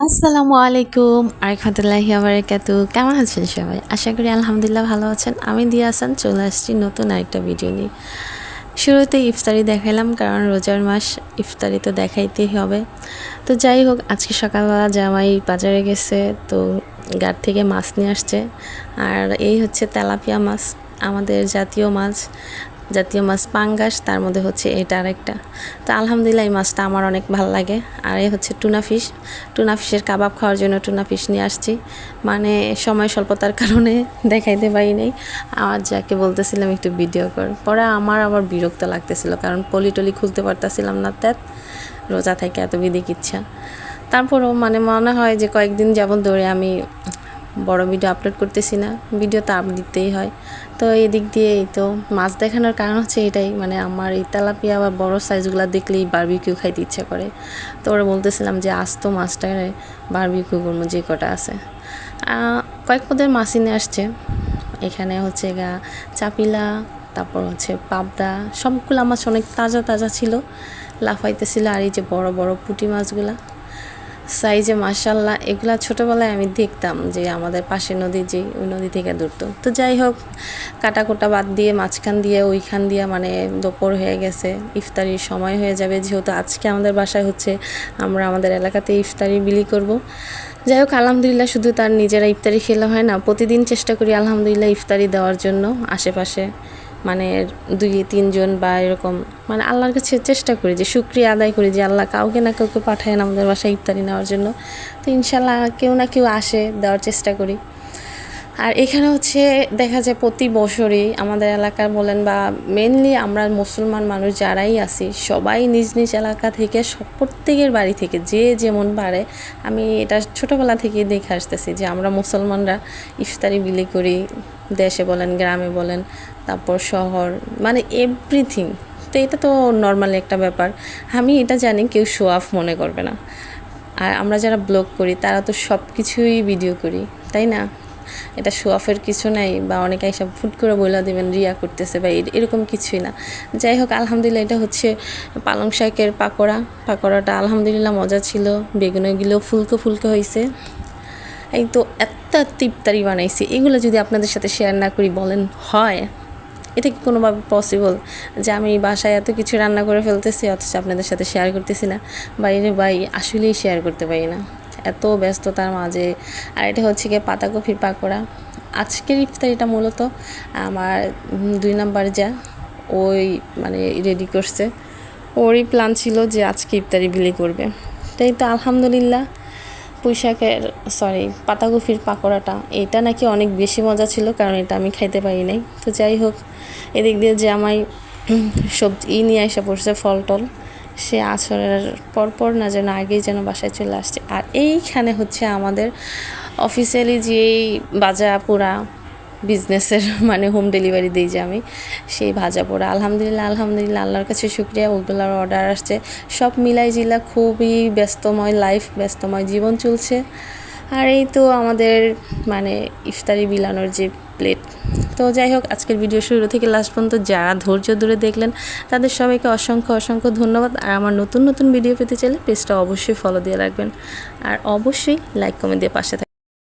আসসালামু আলাইকুম আরহামতুল্লাহি বারাকাতু। কেমন আছেন সবাই? আশা করি আলহামদুলিল্লাহ ভালো আছেন। আমি দিয়া হাসান চলে আসছি নতুন আরেকটা ভিডিও নিয়ে। শুরুতে ইফতারি দেখালাম, কারণ রোজার মাস, ইফতারি তো দেখাইতেই হবে। তো যাই হোক, আজকে সকালবেলা জামাই বাজারে গেছে, তো ঘাট থেকে মাছ নিয়ে আসছে। আর এই হচ্ছে তেলাপিয়া মাছ, আমাদের জাতীয় মাছ পাঙ্গাস, তার মধ্যে হচ্ছে এটা আরেকটা। তো আলহামদুলিল্লাহ এই মাছটা আমার অনেক ভালো লাগে। আর এই হচ্ছে টুনা ফিশের কাবাব খাওয়ার জন্য টুনা ফিশ নিয়ে আসছি। মানে সময় স্বল্পতার কারণে দেখাইতে পারি নাই। আর যাকে বলতেছিলাম একটু ভিডিও কর, পরে আমার আবার বিরক্ত লাগতেছিল, কারণ পলি খুলতে পারতেছিলাম না, রোজা থেকে এত বিদিক ইচ্ছা। তারপরও মানে মনে হয় যে কয়েকদিন যাবত ধরে আমি বড় ভিডিও আপলোড করতেছি না, ভিডিও তো আপ দিতেই হয়। তো এই দিক দিয়ে এই তো মাছ দেখানোর কারণ হচ্ছে এটাই, মানে আমার এই তেলাপিয়া বা বড় সাইজগুলো দেখলেই বারবিকিউ খাইতে ইচ্ছা করে। তো ওরা বলতেছিলাম যে আজ তো মাছটা বারবিকিউ করবো, যে কটা আছে। কয়েক পদের মাছই নিয়ে আসছে। এখানে হচ্ছে চাপিলা, তারপর হচ্ছে পাবদা, সবগুলো মাছ অনেক তাজা তাজা ছিল, লাফাইতেছিল। আর এই যে বড় বড় পুঁটি মাছগুলা সাইজে মাশাল্লাহ, এগুলা ছোটোবেলায় আমি দেখতাম যে আমাদের পাশে নদী, যে ওই নদী থেকে ধরতো। তো যাই হোক, কাটা বাদ দিয়ে মাঝখান দিয়ে ওইখান দিয়ে মানে দুপুর হয়ে গেছে, ইফতারির সময় হয়ে যাবে। যেহেতু আজকে আমাদের বাসায় হচ্ছে আমরা আমাদের এলাকাতে ইফতারি বিলি করব। যাই হোক, আলহামদুলিল্লাহ, শুধু তার নিজেরা ইফতারি খেলে হয় না, প্রতিদিন চেষ্টা করি আলহামদুলিল্লাহ ইফতারি দেওয়ার জন্য আশেপাশে, মানে 2-3 জন বা এরকম, মানে আল্লাহর কাছে চেষ্টা করি যে শুকরিয়া আদায় করি যে আল্লাহ কাউকে না কাউকে পাঠায় না আমাদের বাসায় ইফতারি নেওয়ার জন্য। তো ইনশাল্লাহ কেউ না কেউ আসে, দেওয়ার চেষ্টা করি। আর এখানে হচ্ছে দেখা যায় প্রতি বছরই আমাদের এলাকার বলেন বা মেনলি আমরা মুসলমান মানুষ যারাই আছি, সবাই নিজ নিজ এলাকা থেকে প্রত্যেকের বাড়ি থেকে যে যেমন পারে, আমি এটা ছোটোবেলা থেকেই দেখে আসতেছি যে আমরা মুসলমানরা ইফতারি বিলি করি, দেশে বলেন গ্রামে বলেন, তারপর শহর, মানে এভরিথিং। তো এটা তো নর্মালি একটা ব্যাপার। আমি এটা জানি কেউ শো অফ মনে করবে না। আর আমরা যারা ব্লগ করি তারা তো সব কিছুই ভিডিও করি, তাই না? এটা শো অফের কিছু নাই, বা অনেকে এসব ফুট করে বলে দেবেন রিয়া করতেছে, বা এরকম কিছুই না। যাই হোক, আলহামদুলিল্লাহ, এটা হচ্ছে পালং শাকের পাকোড়াটা আলহামদুলিল্লাহ মজা ছিল। বেগুনগুলো ফুলকো ফুলকো হয়েছে। এই তো এত ইফতারি বানাইছি, এগুলো যদি আপনাদের সাথে শেয়ার না করি বলেন হয়? এটা কি কোনোভাবে পসিবল যে আমি বাসায় এত কিছু রান্না করে ফেলতেছি অথচ আপনাদের সাথে শেয়ার করতেছি না? বাইরে ভাই আসলেই শেয়ার করতে পারি না, এত ব্যস্ততার মাঝে। আর এটা হচ্ছে গিয়ে পাতাকপির পাকোড়া। আজকের ইফতারিটা মূলত আমার 2 নাম্বার ওই মানে রেডি করছে, ওরই প্ল্যান ছিল যে আজকে ইফতারি বিলি করবে। তাই তো আলহামদুলিল্লাহ, পাতাকপির পাকোড়াটা এটা নাকি অনেক বেশি মজা ছিল, কারণ এটা আমি খাইতে পারি নাই। তো যাই হোক, এদিক দিয়ে যে আমায় সবজি নিয়ে এসে পড়ছে, ফল টল, সে আছরের পরপর না যেন আগেই যেন বাসায় চলে আসছে। আর এইখানে হচ্ছে আমাদের অফিসিয়ালি যেই ভাজা পোড়া বিজনেসের মানে হোম ডেলিভারি দিই যে আমি, সেই ভাজা পোড়া আলহামদুলিল্লাহ আল্লাহর কাছে শুকরিয়া, ওগুলোর অর্ডার আসছে। সব মিলাই জিলা খুবই ব্যস্তময় লাইফ, ব্যস্তময় জীবন চলছে। আর এই তো আমাদের মানে ইফতারি বিলানোর যে প্লেট। তো যাই হোক, আজকের ভিডিও শুরু থেকে লাস্ট পর্যন্ত যারা ধৈর্য ধরে দেখলেন তাদের সবাইকে অসংখ্য ধন্যবাদ। আর আমার নতুন ভিডিও পেতে চাইলে পেজটা অবশ্যই ফলো দিয়ে রাখবেন, আর অবশ্যই লাইক কমেন্ট দিয়ে পাশে থাকবেন।